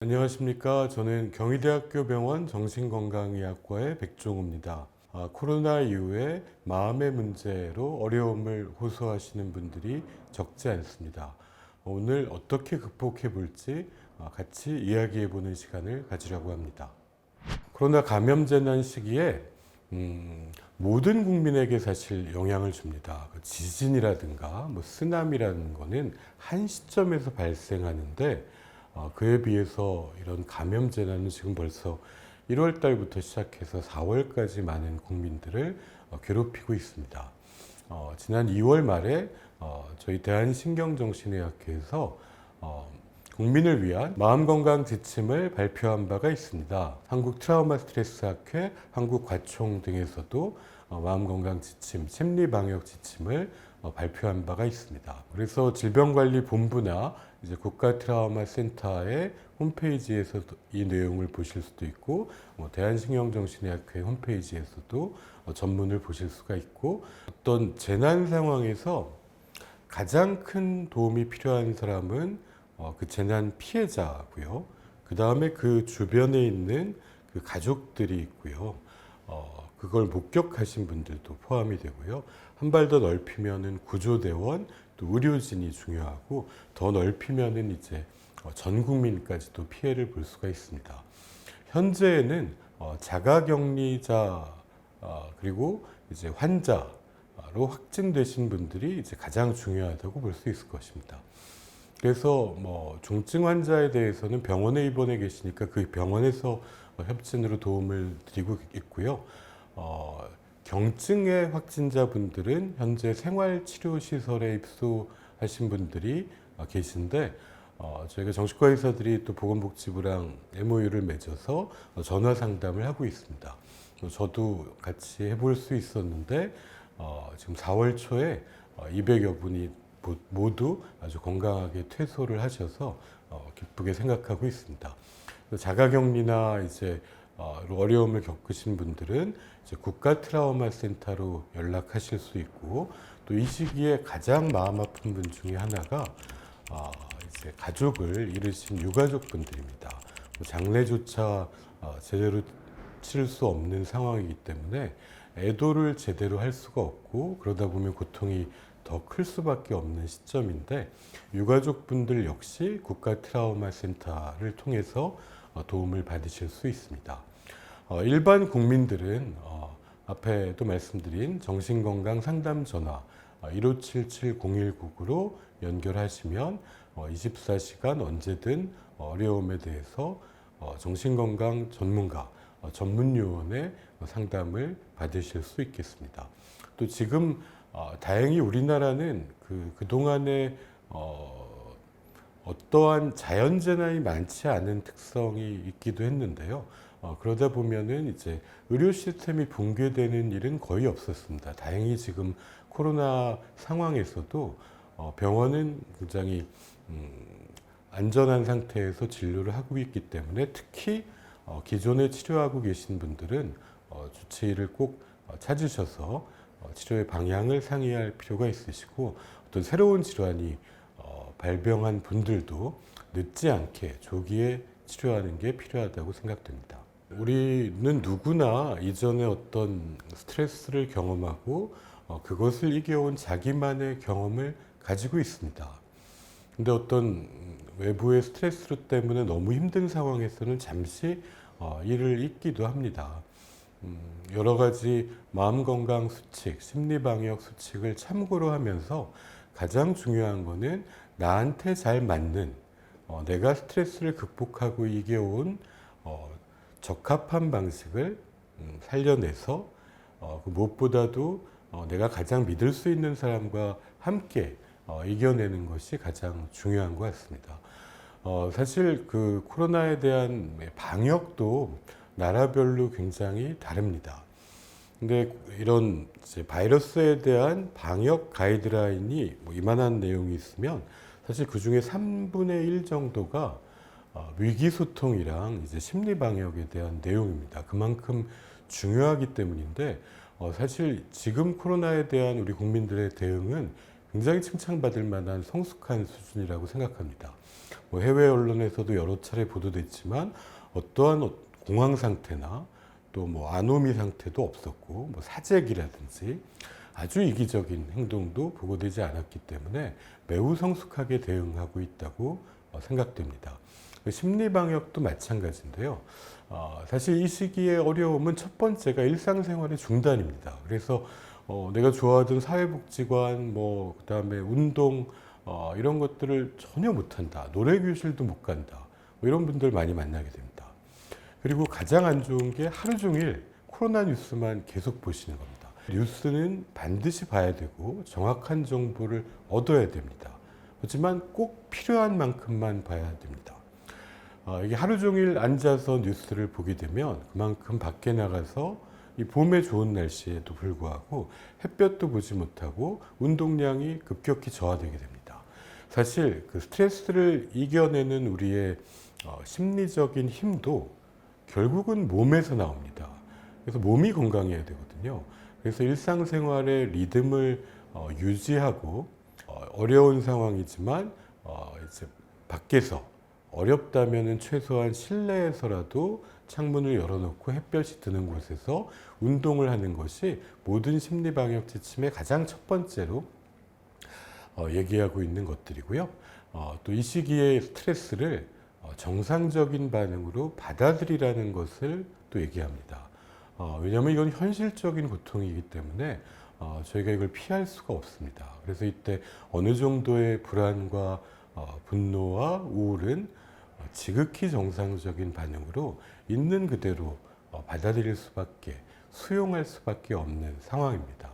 안녕하십니까. 저는 경희대학교 병원 정신건강의학과의 백종우입니다. 코로나 이후에 마음의 문제로 어려움을 호소하시는 분들이 적지 않습니다. 오늘 어떻게 극복해 볼지 같이 이야기해 보는 시간을 가지려고 합니다. 코로나 감염 재난 시기에 모든 국민에게 사실 영향을 줍니다. 지진이라든가 쓰나미라는 거는 한 시점에서 발생하는데 그에 비해서 이런 감염 재난은 지금 벌써 1월 달부터 시작해서 4월까지 많은 국민들을 괴롭히고 있습니다. 지난 2월 말에 저희 대한신경정신의학회에서 국민을 위한 마음건강 지침을 발표한 바가 있습니다. 한국 트라우마 스트레스 학회, 한국 과총 등에서도 마음건강 지침, 심리방역 지침을 발표한 바가 있습니다. 그래서 질병관리본부나 이제 국가트라우마센터의 홈페이지에서 이 내용을 보실 수도 있고, 대한신경정신의학회 홈페이지에서도 전문을 보실 수가 있고, 어떤 재난 상황에서 가장 큰 도움이 필요한 사람은 그 재난 피해자고요. 그 다음에 그 주변에 있는 그 가족들이 있고요. 그걸 목격하신 분들도 포함이 되고요. 한 발 더 넓히면은 구조대원, 또 의료진이 중요하고, 더 넓히면은 이제 전 국민까지도 피해를 볼 수가 있습니다. 현재는 자가격리자 그리고 이제 환자로 확진되신 분들이 이제 가장 중요하다고 볼 수 있을 것입니다. 그래서 중증 환자에 대해서는 병원에 입원해 계시니까 그 병원에서 협진으로 도움을 드리고 있고요. 경증의 확진자분들은 현재 생활치료시설에 입소하신 분들이 계신데, 저희가 정신과 의사들이 또 보건복지부랑 MOU를 맺어서 전화 상담을 하고 있습니다. 저도 같이 해볼 수 있었는데, 지금 4월 초에 200여 분이 모두 아주 건강하게 퇴소를 하셔서 기쁘게 생각하고 있습니다. 자가격리나 이제 어려움을 겪으신 분들은 이제 국가 트라우마 센터로 연락하실 수 있고, 또 이 시기에 가장 마음 아픈 분 중에 하나가 이제 가족을 잃으신 유가족 분들입니다. 장례조차 제대로 치를 수 없는 상황이기 때문에 애도를 제대로 할 수가 없고, 그러다 보면 고통이 더 클 수밖에 없는 시점인데, 유가족분들 역시 국가 트라우마 센터를 통해서 도움을 받으실 수 있습니다. 일반 국민들은 앞에도 말씀드린 정신건강 상담 전화 1577-0199로 연결하시면 24시간 언제든 어려움에 대해서 정신건강 전문가, 전문요원의 상담을 받으실 수 있겠습니다. 또 지금 다행히 우리나라는 그동안에 어떠한 자연재난이 많지 않은 특성이 있기도 했는데요. 그러다 보면은 이제 의료 시스템이 붕괴되는 일은 거의 없었습니다. 다행히 지금 코로나 상황에서도 병원은 굉장히 안전한 상태에서 진료를 하고 있기 때문에, 특히 기존에 치료하고 계신 분들은 주치의를 꼭 찾으셔서 치료의 방향을 상의할 필요가 있으시고, 어떤 새로운 질환이 발병한 분들도 늦지 않게 조기에 치료하는 게 필요하다고 생각됩니다. 우리는 누구나 이전에 어떤 스트레스를 경험하고 그것을 이겨온 자기만의 경험을 가지고 있습니다. 근데 어떤 외부의 스트레스 때문에 너무 힘든 상황에서는 잠시 이를 잊기도 합니다. 여러 가지 마음건강 수칙, 심리방역 수칙을 참고로 하면서 가장 중요한 거는 나한테 잘 맞는, 내가 스트레스를 극복하고 이겨온 적합한 방식을 살려내서 무엇보다도 내가 가장 믿을 수 있는 사람과 함께 이겨내는 것이 가장 중요한 것 같습니다. 사실 그 코로나에 대한 방역도 나라별로 굉장히 다릅니다. 근데 이런 이제 바이러스에 대한 방역 가이드라인이 이만한 내용이 있으면 사실 그 중에 3분의 1 정도가 위기소통이랑 이제 심리방역에 대한 내용입니다. 그만큼 중요하기 때문인데, 사실 지금 코로나에 대한 우리 국민들의 대응은 굉장히 칭찬받을 만한 성숙한 수준이라고 생각합니다. 뭐 해외 언론에서도 여러 차례 보도됐지만 어떠한 공황 상태나 또 뭐 아노미 상태도 없었고 뭐 사재기라든지 아주 이기적인 행동도 보고되지 않았기 때문에 매우 성숙하게 대응하고 있다고 생각됩니다. 심리방역도 마찬가지인데요. 사실 이 시기의 어려움은 첫 번째가 일상생활의 중단입니다. 그래서 내가 좋아하던 사회복지관, 뭐 그다음에 운동 이런 것들을 전혀 못한다. 노래교실도 못 간다. 뭐 이런 분들 많이 만나게 됩니다. 그리고 가장 안 좋은 게 하루 종일 코로나 뉴스만 계속 보시는 겁니다. 뉴스는 반드시 봐야 되고 정확한 정보를 얻어야 됩니다. 하지만 꼭 필요한 만큼만 봐야 됩니다. 이게 하루 종일 앉아서 뉴스를 보게 되면 그만큼 밖에 나가서 이 봄에 좋은 날씨에도 불구하고 햇볕도 보지 못하고 운동량이 급격히 저하되게 됩니다. 사실 그 스트레스를 이겨내는 우리의 심리적인 힘도 결국은 몸에서 나옵니다. 그래서 몸이 건강해야 되거든요. 그래서 일상생활의 리듬을 유지하고 어려운 상황이지만 이제 밖에서 어렵다면은 최소한 실내에서라도 창문을 열어놓고 햇볕이 드는 곳에서 운동을 하는 것이 모든 심리방역 지침의 가장 첫 번째로 얘기하고 있는 것들이고요. 또 이 시기의 스트레스를 정상적인 반응으로 받아들이라는 것을 또 얘기합니다. 왜냐하면 이건 현실적인 고통이기 때문에 저희가 이걸 피할 수가 없습니다. 그래서 이때 어느 정도의 불안과 분노와 우울은 지극히 정상적인 반응으로 있는 그대로 받아들일 수밖에, 수용할 수밖에 없는 상황입니다.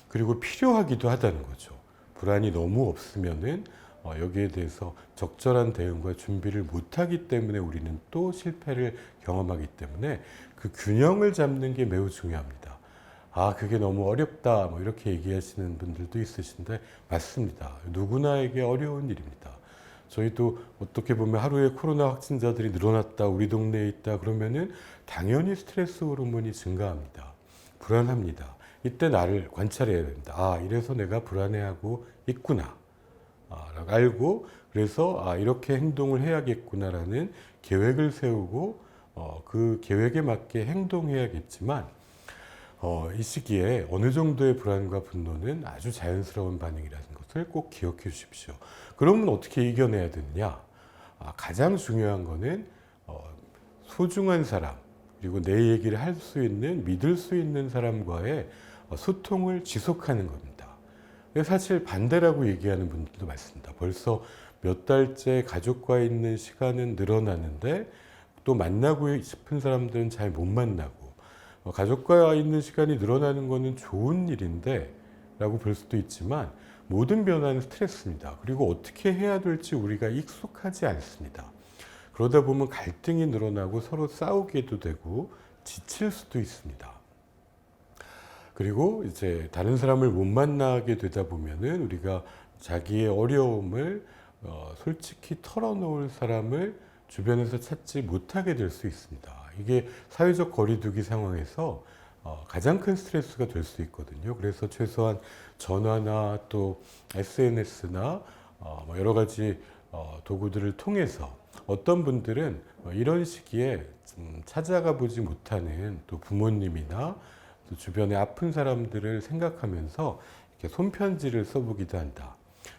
그리고 필요하기도 하다는 거죠. 불안이 너무 없으면은 여기에 대해서 적절한 대응과 준비를 못하기 때문에 우리는 또 실패를 경험하기 때문에 그 균형을 잡는 게 매우 중요합니다. 그게 너무 어렵다, 뭐 이렇게 얘기하시는 분들도 있으신데 맞습니다. 누구나에게 어려운 일입니다. 저희도 어떻게 보면 하루에 코로나 확진자들이 늘어났다, 우리 동네에 있다 그러면은 당연히 스트레스 호르몬이 증가합니다. 불안합니다. 이때 나를 관찰해야 됩니다. 이래서 내가 불안해하고 있구나. 라고 알고 그래서 이렇게 행동을 해야겠구나라는 계획을 세우고 그 계획에 맞게 행동해야겠지만 이 시기에 어느 정도의 불안과 분노는 아주 자연스러운 반응이라는 것을 꼭 기억해 주십시오. 그러면 어떻게 이겨내야 되느냐? 가장 중요한 거는 소중한 사람 그리고 내 얘기를 할 수 있는 믿을 수 있는 사람과의 소통을 지속하는 겁니다. 사실 반대라고 얘기하는 분들도 많습니다. 벌써 몇 달째 가족과 있는 시간은 늘어나는데 또 만나고 싶은 사람들은 잘 못 만나고 가족과 있는 시간이 늘어나는 것은 좋은 일인데 라고 볼 수도 있지만 모든 변화는 스트레스입니다. 그리고 어떻게 해야 될지 우리가 익숙하지 않습니다. 그러다 보면 갈등이 늘어나고 서로 싸우게도 되고 지칠 수도 있습니다. 그리고 이제 다른 사람을 못 만나게 되다 보면은 우리가 자기의 어려움을 솔직히 털어놓을 사람을 주변에서 찾지 못하게 될 수 있습니다. 이게 사회적 거리두기 상황에서 가장 큰 스트레스가 될 수 있거든요. 그래서 최소한 전화나 또 SNS나 여러 가지 도구들을 통해서 어떤 분들은 이런 시기에 찾아가 보지 못하는 또 부모님이나 또 주변에 아픈 사람들을 생각하면서 이렇게 손편지를 써보기도 한다.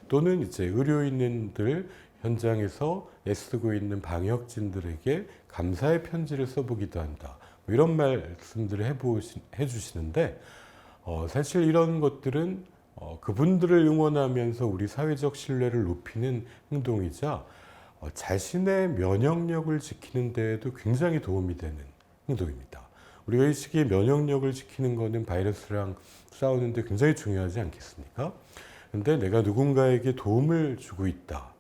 또는 이제 의료인들 현장에서 애쓰고 있는 방역진들에게 감사의 편지를 써보기도 한다. 이런 말씀들을 해주시는데 사실 이런 것들은 그분들을 응원하면서 우리 사회적 신뢰를 높이는 행동이자 자신의 면역력을 지키는 데에도 굉장히 도움이 되는 행동입니다. 우리가 이 시기에 면역력을 지키는 것은 바이러스랑 싸우는데 굉장히 중요하지 않겠습니까? 근데 내가 누군가에게 도움을 주고 있다.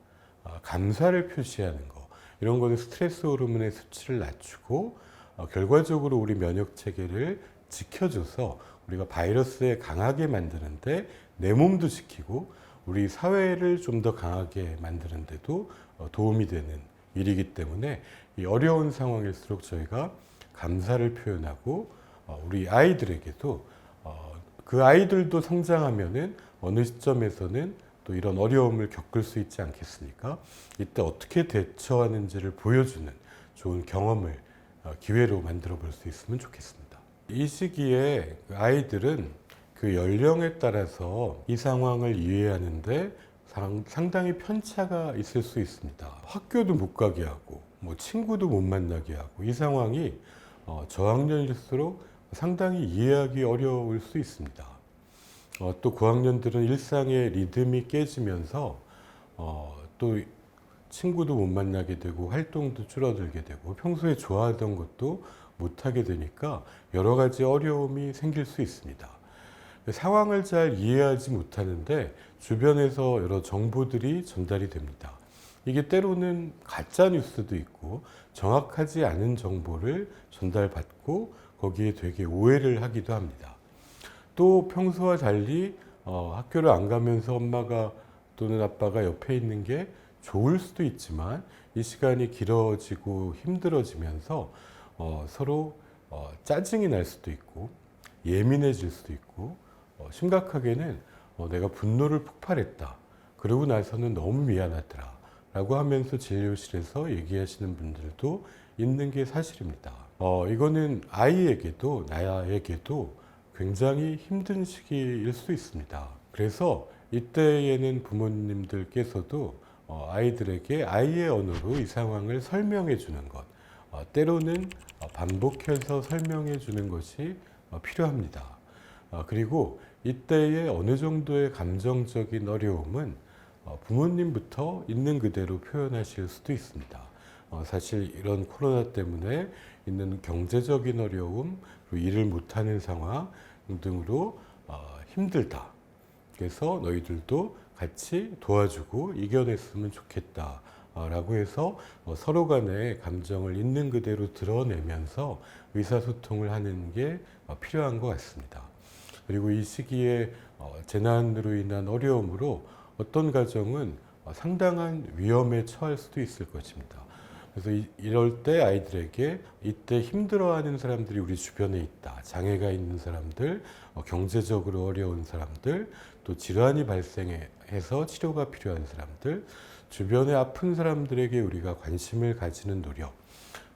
감사를 표시하는 거. 이런 거는 스트레스 호르몬의 수치를 낮추고 결과적으로 우리 면역 체계를 지켜줘서 우리가 바이러스에 강하게 만드는데 내 몸도 지키고 우리 사회를 좀 더 강하게 만드는데도 도움이 되는 일이기 때문에 이 어려운 상황일수록 저희가 감사를 표현하고 우리 아이들에게도 그 아이들도 성장하면은 어느 시점에서는 또 이런 어려움을 겪을 수 있지 않겠습니까? 이때 어떻게 대처하는지를 보여주는 좋은 경험을 기회로 만들어 볼 수 있으면 좋겠습니다. 이 시기에 아이들은 그 연령에 따라서 이 상황을 이해하는데 상당히 편차가 있을 수 있습니다. 학교도 못 가게 하고 친구도 못 만나게 하고 이 상황이 저학년일수록 상당히 이해하기 어려울 수 있습니다. 또 고학년들은 일상의 리듬이 깨지면서 또 친구도 못 만나게 되고 활동도 줄어들게 되고 평소에 좋아하던 것도 못하게 되니까 여러 가지 어려움이 생길 수 있습니다. 상황을 잘 이해하지 못하는데 주변에서 여러 정보들이 전달이 됩니다. 이게 때로는 가짜 뉴스도 있고 정확하지 않은 정보를 전달받고 거기에 되게 오해를 하기도 합니다. 또 평소와 달리 학교를 안 가면서 엄마가 또는 아빠가 옆에 있는 게 좋을 수도 있지만 이 시간이 길어지고 힘들어지면서 서로 짜증이 날 수도 있고 예민해질 수도 있고 심각하게는 내가 분노를 폭발했다. 그러고 나서는 너무 미안하더라. 라고 하면서 진료실에서 얘기하시는 분들도 있는 게 사실입니다. 이거는 아이에게도 나에게도 굉장히 힘든 시기일 수 있습니다. 그래서 이때에는 부모님들께서도 아이들에게 아이의 언어로 이 상황을 설명해 주는 것, 때로는 반복해서 설명해 주는 것이 필요합니다. 그리고 이때의 어느 정도의 감정적인 어려움은 부모님부터 있는 그대로 표현하실 수도 있습니다. 사실 이런 코로나 때문에 있는 경제적인 어려움, 그리고 일을 못하는 상황 등으로 힘들다. 그래서 너희들도 같이 도와주고 이겨냈으면 좋겠다. 라고 해서 서로 간의 감정을 있는 그대로 드러내면서 의사소통을 하는 게 필요한 것 같습니다. 그리고 이 시기에 재난으로 인한 어려움으로 어떤 가정은 상당한 위험에 처할 수도 있을 것입니다. 그래서 이럴 때 아이들에게 이때 힘들어하는 사람들이 우리 주변에 있다. 장애가 있는 사람들, 경제적으로 어려운 사람들, 또 질환이 발생해서 치료가 필요한 사람들, 주변에 아픈 사람들에게 우리가 관심을 가지는 노력,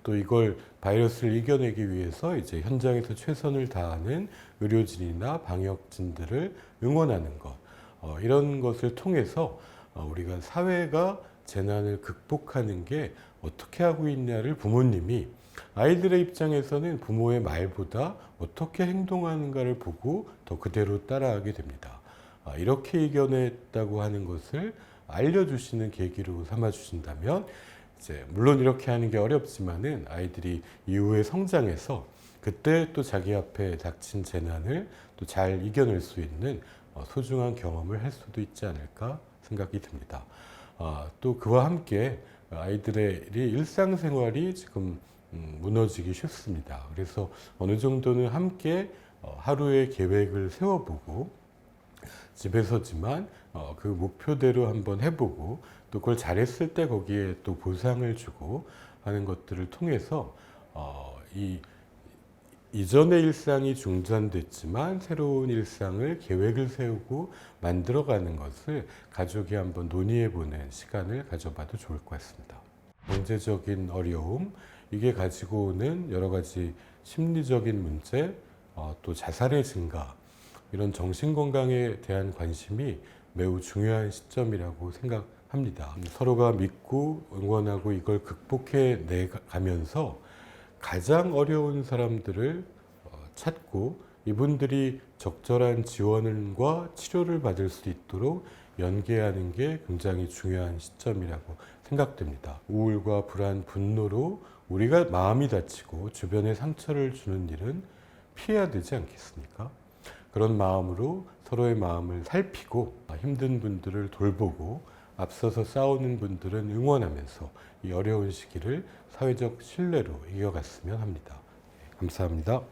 또 이걸 바이러스를 이겨내기 위해서 이제 현장에서 최선을 다하는 의료진이나 방역진들을 응원하는 것, 이런 것을 통해서 우리가 사회가 재난을 극복하는 게 어떻게 하고 있냐를 부모님이 아이들의 입장에서는 부모의 말보다 어떻게 행동하는가를 보고 더 그대로 따라하게 됩니다. 이렇게 이겨냈다고 하는 것을 알려주시는 계기로 삼아주신다면 이제 물론 이렇게 하는 게 어렵지만은 아이들이 이후에 성장해서 그때 또 자기 앞에 닥친 재난을 또 잘 이겨낼 수 있는 소중한 경험을 할 수도 있지 않을까 생각이 듭니다. 또 그와 함께 아이들의 일상생활이 지금 무너지기 쉽습니다. 그래서 어느 정도는 함께 하루의 계획을 세워보고 집에서지만 그 목표대로 한번 해보고 또 그걸 잘했을 때 거기에 또 보상을 주고 하는 것들을 통해서 이전의 일상이 중단됐지만 새로운 일상을 계획을 세우고 만들어가는 것을 가족이 한번 논의해보는 시간을 가져봐도 좋을 것 같습니다. 경제적인 어려움, 이게 가지고 오는 여러 가지 심리적인 문제, 또 자살의 증가, 이런 정신건강에 대한 관심이 매우 중요한 시점이라고 생각합니다. 서로가 믿고 응원하고 이걸 극복해 내가면서 가장 어려운 사람들을 찾고 이분들이 적절한 지원과 치료를 받을 수 있도록 연계하는 게 굉장히 중요한 시점이라고 생각됩니다. 우울과 불안, 분노로 우리가 마음이 다치고 주변에 상처를 주는 일은 피해야 되지 않겠습니까? 그런 마음으로 서로의 마음을 살피고 힘든 분들을 돌보고 앞서서 싸우는 분들은 응원하면서 이 어려운 시기를 사회적 신뢰로 이어갔으면 합니다. 감사합니다.